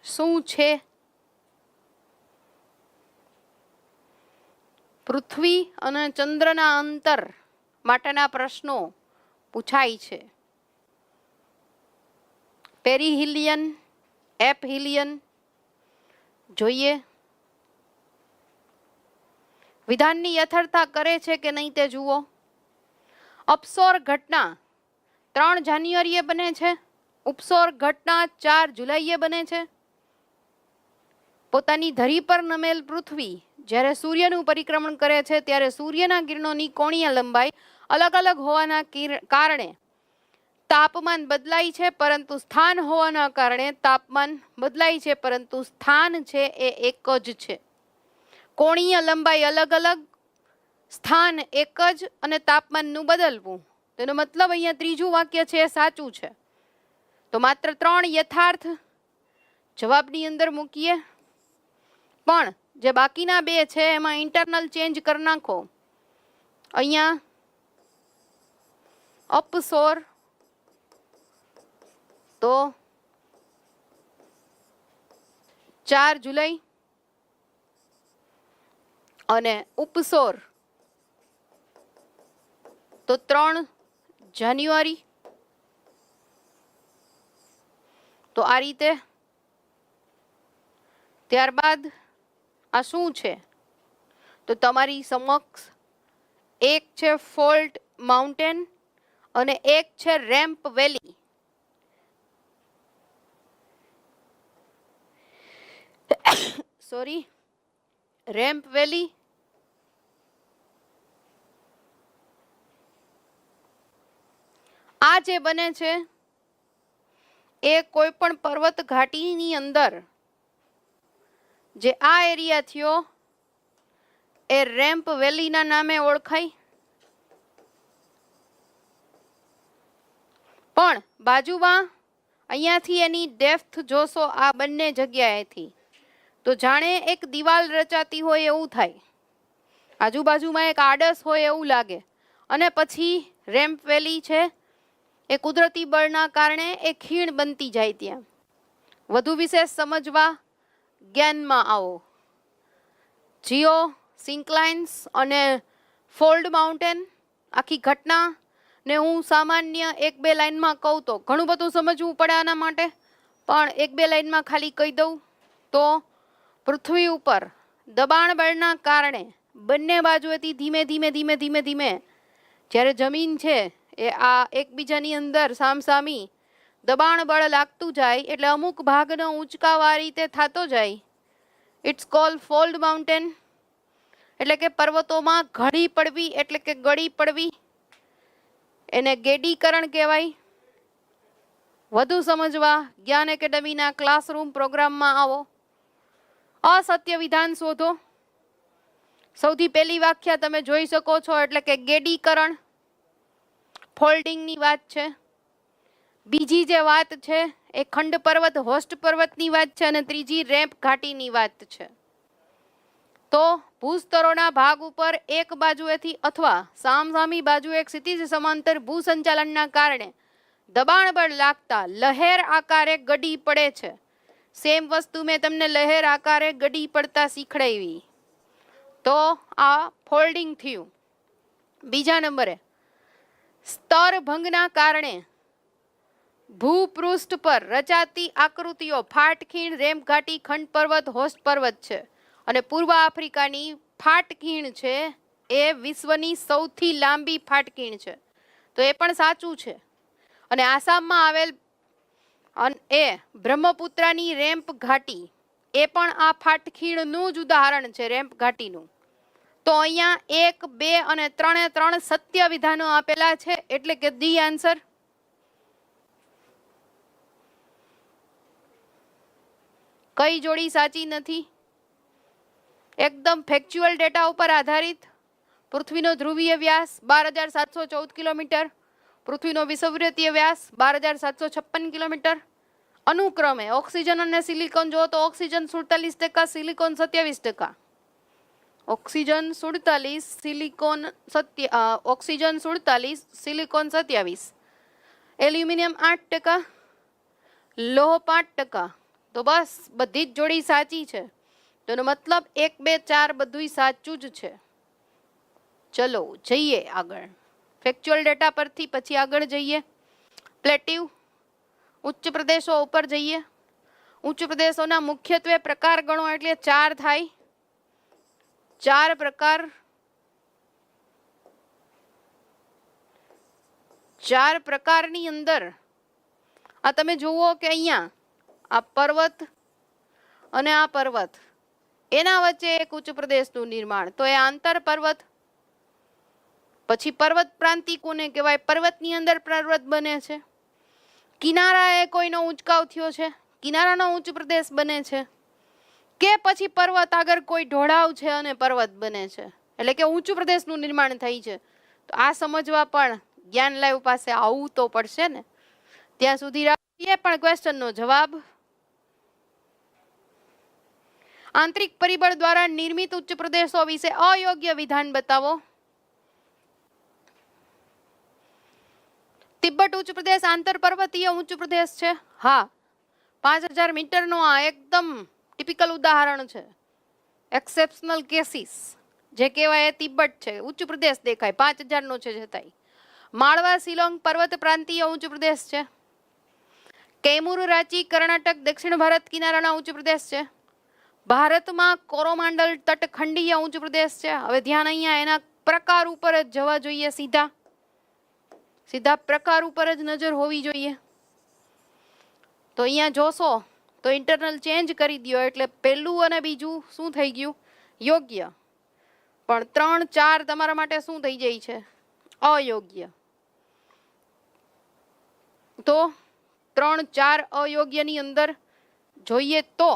શું છે? પૃથ્વી અને ચંદ્રના અંતર માટેના પ્રશ્નો પૂછાય છે. પેરીહિલિયન, એપહિલિયન, જોઈએ. વિધાનની યથાર્થતા કરે છે કે નહીં તે જુઓ. અપસોર ઘટના 3 જાન્યુઆરીએ બને છે. ઉપસોર ઘટના 4 જુલાઈએ બને છે. પોતાની ધરી પર નમેલ પૃથ્વી જ્યારે સૂર્યનું પરિક્રમણ કરે છે ત્યારે સૂર્યના કિરણોની કોણીય લંબાઈ અલગ અલગ હોવાના કારણે તાપમાન બદલાય છે, પરંતુ સ્થાન હોવાના કારણે તાપમાન બદલાય છે, પરંતુ સ્થાન છે એ એક જ છે. કોણીય લંબાઈ અલગ અલગ, સ્થાન એક જ અને તાપમાનનું બદલવું. તેનો મતલબ અહીંયા ત્રીજું વાક્ય છે એ સાચું છે. તો માત્ર 3 યથાર્થ જવાબની અંદર મૂકીએ, પણ જે બાકીના 2 છે એમાં ઇન્ટરનલ ચેન્જ કરી નાખો. અહીંયા અપસોર તો 4 જુલાઈ અને ઉપસોર તો 3 જાન્યુઆરી. તો આ રીતે. ત્યારબાદ આ શું છે? તો તમારી સમક્ષ એક છે ફોલ્ટ માઉન્ટેન અને એક છે રેમ્પ વેલી. સોરી, રેમ્પ વેલી આ જે બને છે એ કોઈ પણ પર્વત ઘાટીની અંદર જે આ એરિયા થયો એ રેમ્પ વેલીના નામે ઓળખાય. પણ બાજુમાં અહીંયાથી એની ડેપ્થ જોશો આ બંને જગ્યાએથી તો જાણે એક દિવાલ રચાતી હોય એવું થાય. આજુબાજુમાં એક આડસ હોય એવું લાગે. અને પછી રેમ્પ વેલી છે એ કુદરતી બળના કારણે એ ખીણ બનતી જાય. ત્યાં વધુ વિશેષ સમજવા જ્ઞાનમાં આવો. જીઓ સિન્ક્લાઇન્સ અને ફોલ્ડ માઉન્ટેન આખી ઘટના ને હું સામાન્ય 1-2 લાઈનમાં કહું તો ઘણું બધું સમજવું પડે આના માટે, પણ 1-2 લાઈનમાં ખાલી કહી દઉં તો પૃથ્વી ઉપર દબાણ બળના કારણે બંને બાજુએથી ધીમે ધીમે ધીમે ધીમે ધીમે જ્યારે જમીન છે એ આ એકબીજાની અંદર સામસામી દબાણ બળ લાગતું જાય એટલે અમુક ભાગનો ઊંચકાવ આ રીતે થતો જાય. ઇટ્સ કોલ ફોલ્ડ માઉન્ટેન, એટલે કે પર્વતોમાં ઘડી પડવી એટલે કે ગળી પડવી. એને ગેડીકરણ કહેવાય. વધુ સમજવા જ્ઞાન એકેડમીના ક્લાસરૂમ પ્રોગ્રામમાં આવો. અસત્ય વિધાન શોધો. સૌથી પહેલી વ્યાખ્યા તમે જોઈ શકો છો, એટલે કે ગેડીકરણ ફોલ્ડિંગની વાત છે. બીજી જે વાત છે એ ખંડ પર્વત હોસ્ટ પર્વતની વાત છે અને ત્રીજી રેમ્પ ઘાટીની વાત છે. તો ભૂસ્તરોના ભાગ ઉપર એક બાજુએથી અથવા સામસામી બાજુએ એક ક્ષિતિજ સમાંતર ભૂસંચાલનના કારણે દબાણ બળ લાગતા લહેર આકારે ગડી પડે છે. સેમ વસ્તુ મેં તમને લહેર આકારે ગડી પડતા શીખડાવી. તો આ ફોલ્ડિંગ થયું. બીજા નંબરે સ્તર ભંગના કારણે ભૂપૃષ્ઠ પર રચાતી આકૃતિઓ ફાટખીણ, રેમ્પ ઘાટી, ખંડ પર્વત, હોસ્ટ પર્વત છે. અને પૂર્વ આફ્રિકાની ફાટખીણ છે એ વિશ્વની સૌથી લાંબી ફાટખીણ છે. તો એ પણ સાચું છે. અને આસામમાં આવેલ એ બ્રહ્મપુત્રાની રેમ્પ ઘાટી એ પણ આ ફાટખીણનું જ ઉદાહરણ છે, રેમ્પ ઘાટીનું. તો અહીંયા 1, 2 અને 3 સત્ય વિધાનો આપેલા છે, એટલે કે ધી આન્સર. કઈ જોડી સાચી નથી? એકદમ ફેક્ચ્યુઅલ ડેટા ઉપર આધારિત. પૃથ્વીનો ધ્રુવીય વ્યાસ 12,714 કિલોમીટર, પૃથ્વીનો વિષુવવૃત્તીય વ્યાસ 12,756 કિલોમીટર. અનુક્રમે ઓક્સિજન અને સિલિકોન જો તો oxygen 47%, silicon 27%. Oxygen 47, silicon 27. Aluminium 8%, લોહ 5%. તો તો બસ બધી જ જોડી સાચી છે. તો એનો મતલબ 1 2 4 બધુંય સાચું જ છે. ચલો જઈએ આગળ. ફેક્ચ્યુઅલ ડેટા પરથી પછી આગળ જઈએ. પ્લેટિવ ઉચ્ચ પ્રદેશો ઉપર જઈએ. ઉચ્ચ પ્રદેશોના મુખ્યત્વે પ્રકાર ગણો એટલે 4 થાય. 4 પ્રકાર. 4 પ્રકારની અંદર આ તમે જુઓ કે અહીંયા આ પર્વત અને આ પર્વત એના વચ્ચે એક ઉચ્ચ પ્રદેશનું નિર્માણ, તો એ આંતર પર્વત. પછી પર્વત પ્રાંતિ કોને કહેવાય? પર્વતની અંદર પર્વત બને છે. કિનારા એ કોઈનો ઉંચકાવ થયો છે, કિનારાનો ઉચ્ચ પ્રદેશ બને છે. કે પછી પર્વત આગળ કોઈ ઢોળાવ છે અને પર્વત બને છે, એટલે કે ઊંચું પ્રદેશનું નિર્માણ થાય છે. તો આ સમજવા પણ જ્ઞાન લાઈવ પાસે આવવું તો પડશે ને. ત્યાં સુધી રાખીએ પણ ક્વેશ્ચનનો જવાબ. આંતરિક પરિબળ દ્વારા નિર્મિત ઉચ્ચ પ્રદેશો વિશે અયોગ્ય વિધાન બતાવો. તિબ્બત ઉચ્ચ પ્રદેશ આંતર પર્વતીય ઉચ્ચ પ્રદેશ છે. હા, 5000 મીટરનો આ એકદમ ટિપિકલ ઉદાહરણ છે. એક્સેપ્શનલ કેસીસ જે કહેવાય એ તિબ્બત છે, ઉચ્ચ પ્રદેશ દેખાય 5000 નો છે છતાંય. માળવા શિલોંગ પર્વત પ્રાંતીય ઉચ્ચ પ્રદેશ છે. કૈમૂર રાંચી કર્ણાટક દક્ષિણ ભારત કિનારાના ઉચ્ચ પ્રદેશ છે. ભારતમાં કોરોમાંડલ તટખંડીય ઉચ્ચ પ્રદેશ છે. હવે ધ્યાન અહીંયા એના પ્રકાર ઉપર જ જવા જોઈએ. સીધા પ્રકાર ઉપર જ નજર હોવી જોઈએ. તો અહીંયા જોશો તો ઇન્ટરનલ ચેન્જ કરી દો એટલે પહેલું અને બીજું શું થઈ ગયું? યોગ્ય. પણ 3 4 તમારા માટે શું થઈ જાય છે? અયોગ્ય. તો 3 4 અયોગ્યની અંદર જોઈએ તો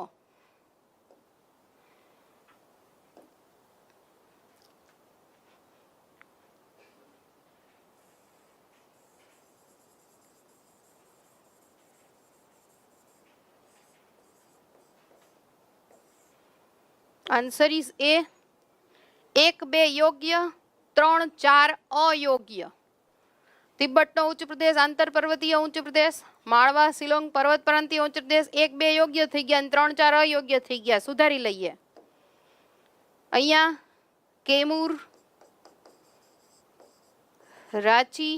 આન્સર ઇઝ એ. 1 2 યોગ્ય, 3 4 અયોગ્ય. તિબ્બતનો ઉચ્ચ પ્રદેશ આંતર પર્વતીય ઉચ્ચ પ્રદેશ, માળવા શિલોંગ પર્વત પ્રાંતીય ઉચ્ચ પ્રદેશ 1 2 યોગ્ય થઈ ગયા અને 3 4 અયોગ્ય થઈ ગયા. સુધારી લઈએ. અહીંયા કેમૂર, રાંચી,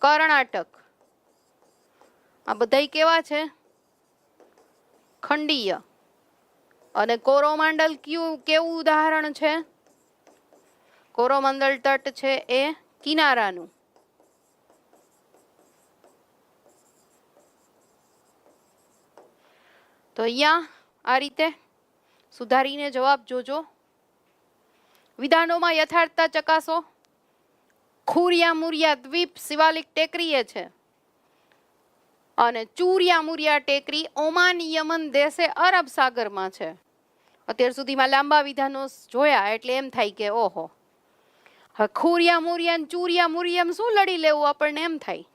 કર્ણાટક આ બધાય કેવા છે? ખંડીય. અને કોરોમાંડલ કેવું ઉદાહરણ છે? કોરોમંડલ તટ છે એ કિનારાનું. તો અહીંયા આ રીતે સુધારીને જવાબ જોજો. વિધાનોમાં યથાર્થતા ચકાસો. ખુરિયા મુરિયા દ્વીપ શિવાલિક ટેકરીએ છે અને ચુરિયા મુરિયા ટેકરી ઓમાન યમન દેશે અરબ સાગરમાં છે. અત્યાર સુધીમાં લાંબા વિધાનો જોયા એટલે એમ થાય કે ઓહો, ખુરિયા મુરિયા ચુરિયા મુરિયા શું લડી લેવું આપણને એમ થાય.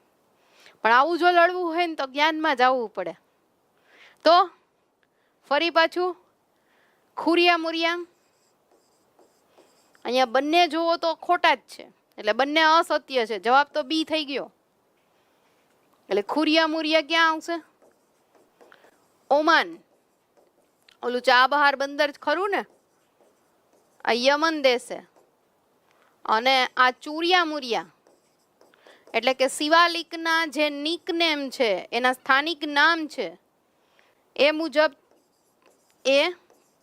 પણ આવું જો લડવું હોય ને તો જ્ઞાનમાં જવું પડે. તો ફરી પાછું ખુરિયા મુરિયા અહીંયા બંને જુઓ તો ખોટા જ છે, એટલે બંને અસત્ય છે. જવાબ તો બી થઈ ગયો. એટલે ખુરિયા મુરિયા ક્યાં આવશે? ઓમાન, ઓલું ચાબહાર બંદર ખરું ને, આ યમન દેશે. અને આ ચુરિયા મુરિયા એટલે કે શિવાલિકના જે નિકનેમ છે, એના સ્થાનિક નામ છે એ મુજબ એ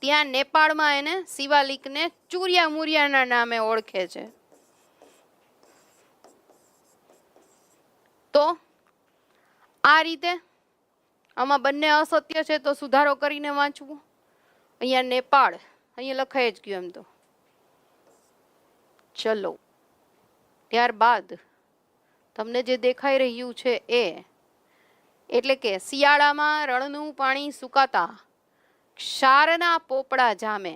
ત્યાં નેપાળમાં એને શિવાલિકને ચુરિયા મુરિયાના નામે ઓળખે છે. તો આ રીતે આમાં બંને અસત્ય છે તો સુધારો કરીને વાંચવું. અહીંયા નેપાળ અહીંયા લખાઈ જ ગયું એમ તો. ચલો ત્યારબાદ તમને જે દેખાઈ રહ્યું છે એ એટલે કે શિયાળામાં રણનું પાણી સુકાતા ક્ષારના પોપડા જામે.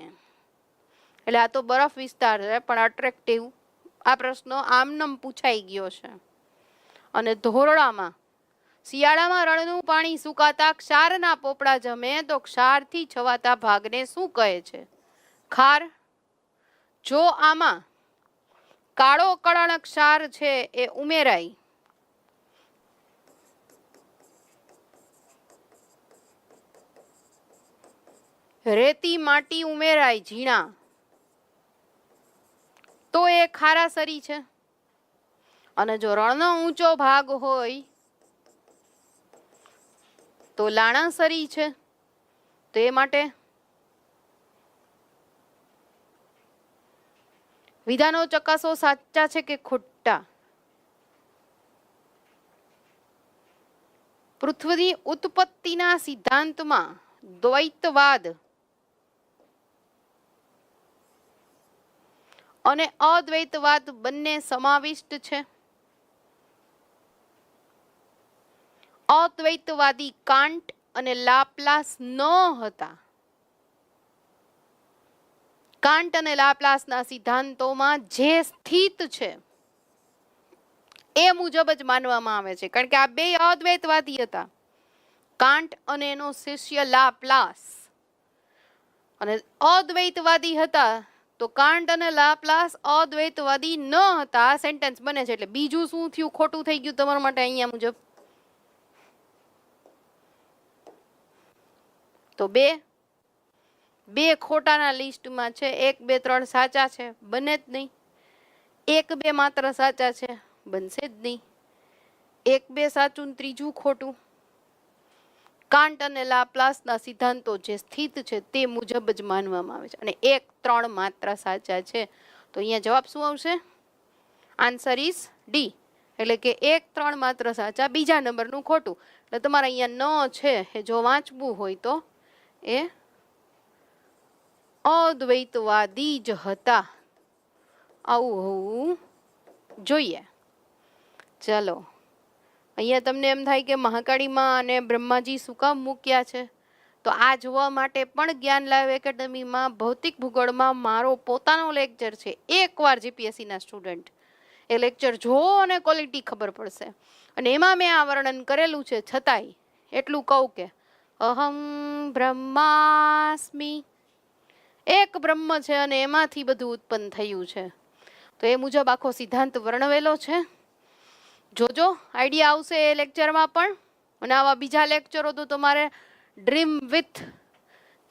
એટલે આ તો બરફ વિસ્તાર છે પણ અટ્રેક્ટિવ. આ પ્રશ્ન આમનમ પૂછાઈ ગયો છે. અને ધોરડામાં શિયાળામાં રણનું પાણી સુકાતા ક્ષારના પોપડા જમે તો ક્ષારથી છવાતા ભાગને શું કહે છે? ખાર. જો આમાં કાળો કળણ ક્ષાર છે એ ઉમેરાય રેતી માટી ઉમેરાય ઝીણા તો એ ખારાસરી છે, અને જો રણનો ઊંચો ભાગ હોય તો લાણાસરી છે. તો એ માટે વિધાનો ચકાસો સાચા છે કે ખોટા. પૃથ્વીની ઉત્પત્તિના સિદ્ધાંતમાં દ્વૈતવાદ અને અદ્વૈતવાદ બંને સમાવિષ્ટ છે. અદ્વૈતવાદી કાન્ટ અને લાપ્લાસ ન હતા. કાન્ટ અને લાપ્લાસના સિદ્ધાંતોમાં જે સ્થિત છે એ મુજબ જ માનવામાં આવે છે, કારણ કે આ બે અદ્વૈતવાદી હતા, કાન્ટ અને એનો શિષ્ય લાપ્લાસ. અને અદ્વૈતવાદી હતા તો કાન્ટ અને લાપ્લાસ અદ્વૈતવાદી ન હતા. આ સેન્ટેન્સ બને છે. એટલે બીજું શું થયું, ખોટું થઈ ગયું તમારા માટે અહીંયા મુજબ? તો બે ખોટાના લિસ્ટમાં છે. 1, 2, 3 સાચા છે, બને જ નહીં. 1, 2 માત્ર સાચા છે, બનશે જ નહીં. 1, 2 સાચું ને ત્રીજું ખોટું. કાન્ટ અને લાપ્લાસના સિદ્ધાંતો જે સ્થિત છે તે મુજબ જ માનવામાં આવે છે. અને 1, 3 માત્ર સાચા છે. તો અહીંયા જવાબ શું આવશે? Answer is D. એટલે કે 1, 3 માત્ર સાચા, બીજા નંબરનું ખોટું. એટલે તમારે અહીંયા ન છે એ જો વાંચવું હોય તો એ અદ્વૈતવાદી જ હતા. આવું હોવું જોઈએ. ચલો, અહીંયા તમને એમ થાય કે મહાકાળીમાં અને બ્રહ્માજી શું કામ મૂક્યા છે? તો આ જોવા માટે પણ જ્ઞાન લાઈવ એકેડમીમાં ભૌતિક ભૂગોળમાં મારો પોતાનો લેક્ચર છે. એકવાર જીપીએસસીના સ્ટુડન્ટ એ લેક્ચર જોવો અને ક્વોલિટી ખબર પડશે. અને એમાં મેં આ વર્ણન કરેલું છે. છતાંય એટલું કહું કે અહમ બ્રહ્માસ્મિ, એક બ્રહ્મ છે અને એમાંથી બધું ઉત્પન્ન થયું છે. તો એ મુજબ આખો સિદ્ધાંત વર્ણવેલો છે. જોજો, આઈડિયા આવશે એ લેક્ચરમાં પણ. અને આવા બીજા લેક્ચરો તો તમારે ડ્રીમ વિથ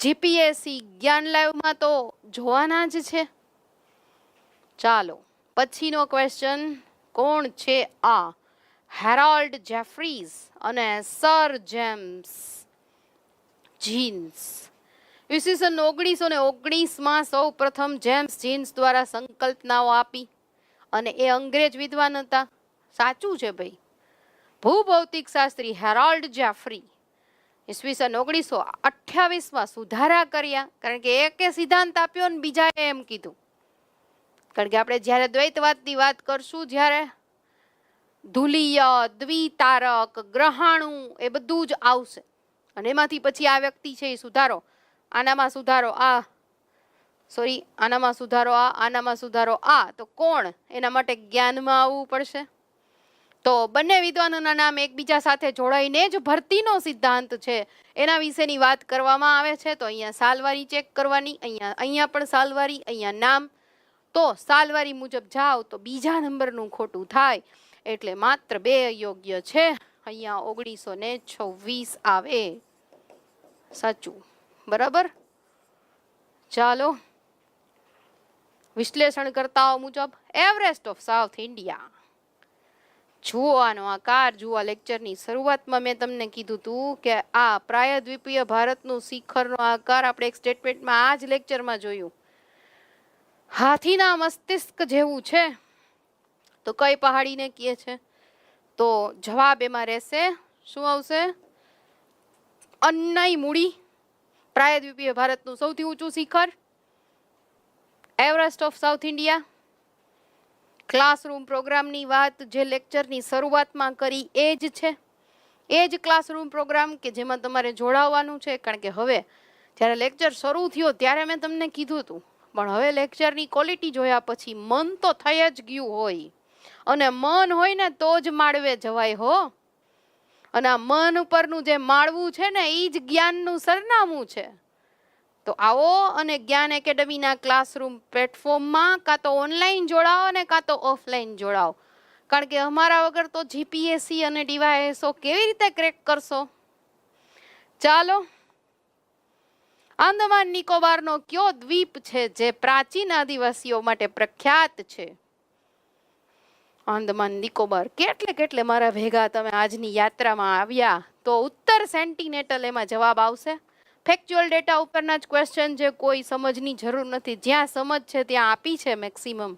જીપીએસસી જ્ઞાન લાઈવમાં તો જોવાના જ છે. ચાલો, પછીનો ક્વેશ્ચન કોણ છે? આ હેરોલ્ડ જેફરીઝ અને સર જેમ્સ જીન્સ. ઈસવીસન 1919માં સૌ પ્રથમ જેમ્સ જીન્સ દ્વારા સંકલ્પનાઓ આપી, અને એ અંગ્રેજ વિદ્વાન હતા. સાચું છે ભાઈ. ભૂભૌતિક શાસ્ત્રી હેરોલ્ડ જેફરી ઈસવીસન 1928માં સુધારા કર્યા, કારણ કે એકે સિદ્ધાંત આપ્યો ને બીજાએ એમ કીધું. કારણ કે આપણે જ્યારે દ્વૈતવાદની વાત કરશું, જ્યારે ધુલીય, દ્વિતારક, ગ્રહાણુ એ બધું જ આવશે. અને એમાંથી પછી આ વ્યક્તિ છે એ સુધારો, આનામાં સુધારો આ, સોરી આનામાં સુધારો આ, આનામાં સુધારો આ. તો કોણ? એના માટે જ્ઞાનમાં આવવું પડશે. તો બંને વિદ્વાનોના નામ એકબીજા સાથે જોડાઈને જ ભરતીનો સિદ્ધાંત છે એના વિશેની વાત કરવામાં આવે છે. તો અહીંયા સાલવારી ચેક કરવાની, અહીંયા પણ સાલવારી, અહીંયા નામ. તો સાલવારી મુજબ જાઓ તો બીજા નંબરનું ખોટું થાય. એટલે માત્ર 2 યોગ્ય છે. અહીંયા 1926 આવે સાચું. બરાબર. ચાલો, વિશ્લેષણકર્તાઓ મુજબ એવરેસ્ટ ઓફ સાઉથ ઇન્ડિયા. જુઓ આનો આકાર, જુઓ લેક્ચરની શરૂઆતમાં મેં તમને કીધું હતું કે આ પ્રાયદ્વીપીય ભારતનું શિખરનો આકાર આપણે એક સ્ટેટમેન્ટમાં આ જ લેક્ચરમાં જોયું. હાથીના મસ્તિષ્ક જેવું છે. તો કઈ પહાડીને કહે છે? તો જવાબ એમાં રહેશે, શું આવશે? અન્નાઈમુડી. પ્રાયદ્વીપીય ભારતનું સૌથી ઊંચું શિખર Everest of south India. Classroom પ્રોગ્રામની વાત જે લેક્ચરની શરૂઆતમાં કરી એ જ છે. એ જ ક્લાસરૂમ પ્રોગ્રામ કે જેમાં તમારે જોડાવવાનું છે. કારણ કે હવે જ્યારે લેક્ચર શરૂ થયો ત્યારે મેં તમને કીધું હતું, પણ હવે લેક્ચરની ક્વોલિટી જોયા પછી મન તો થઈ જ ગયું હોય. અને મન હોય ને તો જ માળવે જવાય હો. અને આ મન ઉપરનું જે માળવું છે ને એ જ જ્ઞાનનું સરનામું છે. તો આવો અને જ્ઞાન એકેડમીના ક્લાસરૂમ પ્લેટફોર્મમાં કાં તો ઓનલાઈન જોડાઓ ને કાં તો ઓફલાઈન જોડાઓ. કારણ કે અમારા વગર તો જીપીએસસી અને ડીવાયએસઓ કેવી રીતે ક્રેક કરશો? ચાલો, આંદામાન નિકોબારનો કયો દ્વીપ છે જે પ્રાચીન આદિવાસીઓ માટે પ્રખ્યાત છે? આંદામાન નિકોબાર. કેટલે મારા ભેગા તમે આજની યાત્રામાં આવ્યા તો ઉત્તર સેન્ટિનેટલ એમાં જવાબ આવશે. ફેક્ચ્યુઅલ ડેટા ઉપરના જ ક્વેશ્ચન છે, કોઈ સમજની જરૂર નથી. જ્યાં સમજ છે ત્યાં આપી છે મેક્સિમમ.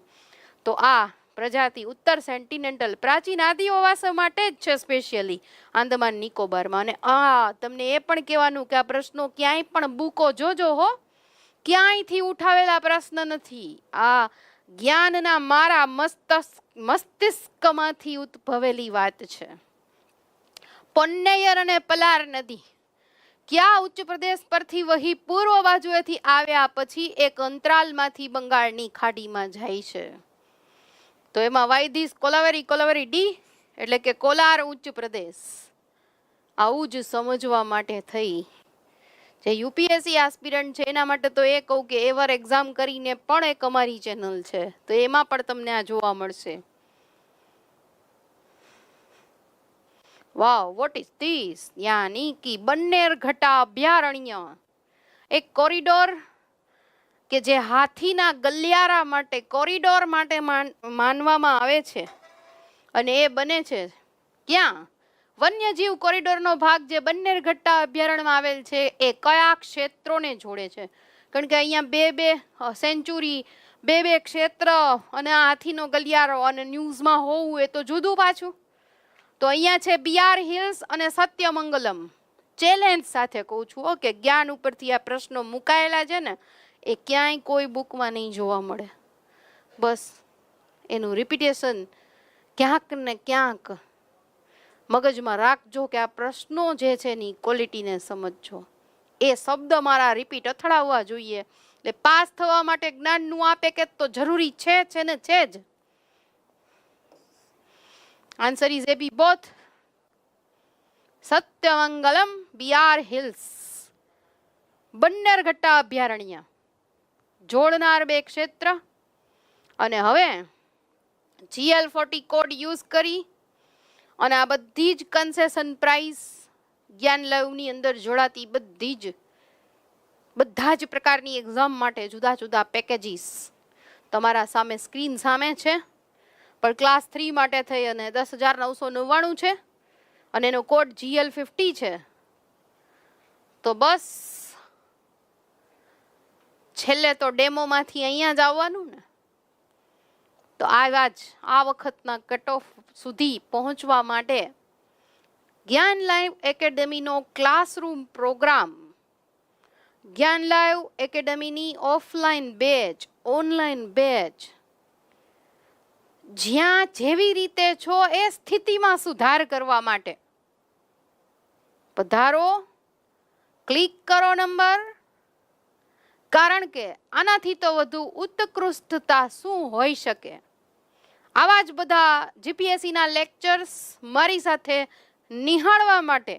તો આ પ્રજાતિ ઉત્તર સેન્ટિનેન્ટલ પ્રાચીન આદિવાસીઓ માટે જ છે, સ્પેશિયલી આંદામાન નિકોબારમાં. અને તમને એ પણ કહેવાનું કે આ પ્રશ્નો ક્યાંય પણ બુકો જોજો હો, ક્યાંયથી ઉઠાવેલા પ્રશ્ન નથી. આ જ્ઞાનના મારા મસ્તિષ્કમાંથી ઉદ્ભવેલી વાત છે. પોન્નૈયર અને પલાર નદી કયા ઉચ્ચ પ્રદેશ પરથી વહી પૂર્વ બાજુએથી આવ્યા પછી એક અંતરાલમાંથી બંગાળની ખાડીમાં જાય છે? તો એમાં વાયદીસ કોલાવેરી ડી એટલે કે કોલાર ઉચ્ચ પ્રદેશ. આવું જ સમજવા માટે થઈ જે યુપીએસસી આસ્પિરન્ટ છે એના માટે તો એ કહું કે એવર એક્ઝામ કરીને પણ એક અમારી ચેનલ છે, તો એમાં પણ તમને આ જોવા મળશે. વાવ, વોટ ઇઝ ધીસ? યાની કે બન્નેરઘટ્ટા અભયારણ્ય એક કોરિડોર કે જે હાથીના ગલિયારા માટે કોરિડોર માટે માનવામાં આવે છે, અને એ બને છે ક્યાં? વન્યજીવ કોરિડોરનો ભાગ જે બન્નેરઘટ્ટા અભયારણ્યમાં આવેલ છે એ કયા ક્ષેત્રોને જોડે છે? કારણ કે અહીંયા બે સેન્ચુરી, બે ક્ષેત્ર અને આ હાથીનો ગલિયારો અને ન્યૂઝમાં હોવું એ તો જુદું પાછું. તો અહીંયા છે બિયાર હિલ્સ અને સત્યમંગલમ. ચેલેન્જ સાથે કહું છું કે જ્ઞાન ઉપરથી આ પ્રશ્નો મુકાયેલા છે ને, એ ક્યાંય કોઈ બુકમાં નહીં જોવા મળે. બસ એનું રિપીટેશન ક્યાંક ને ક્યાંક મગજમાં રાખજો કે આ પ્રશ્નો જે છે એની ક્વોલિટીને સમજજો. એ શબ્દ મારા રિપીટ અથડાવવા જોઈએ. એટલે પાસ થવા માટે જ્ઞાનનું આ પેકેજ તો જરૂરી છે ને છે જ. Answer is A B both. Sathyamangalam, Biyar hills, Bannerghatta અભયારણ્ય જોડનાર બે ક્ષેત્ર. અને હવે GL40 કોડ યુઝ કરી અને આ બધી જ કન્સેશન પ્રાઇસ જ્ઞાન લાઈવની અંદર જોડાતી બધા જ પ્રકારની એક્ઝામ માટે જુદા પેકેજીસ તમારા સામે સ્ક્રીન સામે છે. પણ ક્લાસ 3 માટે થઈ અને 10,999 છે અને એનો કોડ GL50 છે. તો બસ છેલ્લે તો ડેમોમાંથી અહીંયા જ આવવાનું ને. તો આ વખતના કટ ઓફ સુધી પહોંચવા માટે જ્ઞાન લાઈવ એકેડેમીનો ક્લાસરૂમ પ્રોગ્રામ, જ્ઞાન લાઈવ એકેડેમીની ઓફલાઈન બેચ, ઓનલાઈન બેચ, જ્યાં જેવી રીતે છો એ સ્થિતિમાં સુધાર કરવા માટે પધારો, ક્લિક કરો નંબર. કારણ કે આનાથી તો વધુ ઉત્કૃષ્ટતા શું હોઈ શકે? આવા જ બધા જીપીએસસીના લેક્ચર્સ મારી સાથે નિહાળવા માટે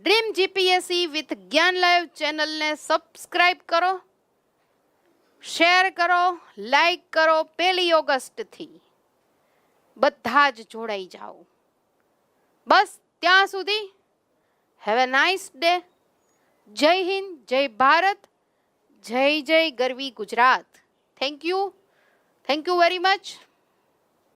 ડ્રીમ જીપીએસસી વિથ જ્ઞાન લાઈવ ચેનલને સબસ્ક્રાઇબ કરો, શેર કરો, લાઈક કરો. 1 ઓગસ્ટથી બધા જ જોડાઈ જાઓ. બસ ત્યાં સુધી હેવ એ નાઇસ ડે. જય હિન્દ, જય ભારત, જય ગરવી Gujarat. Thank you very much.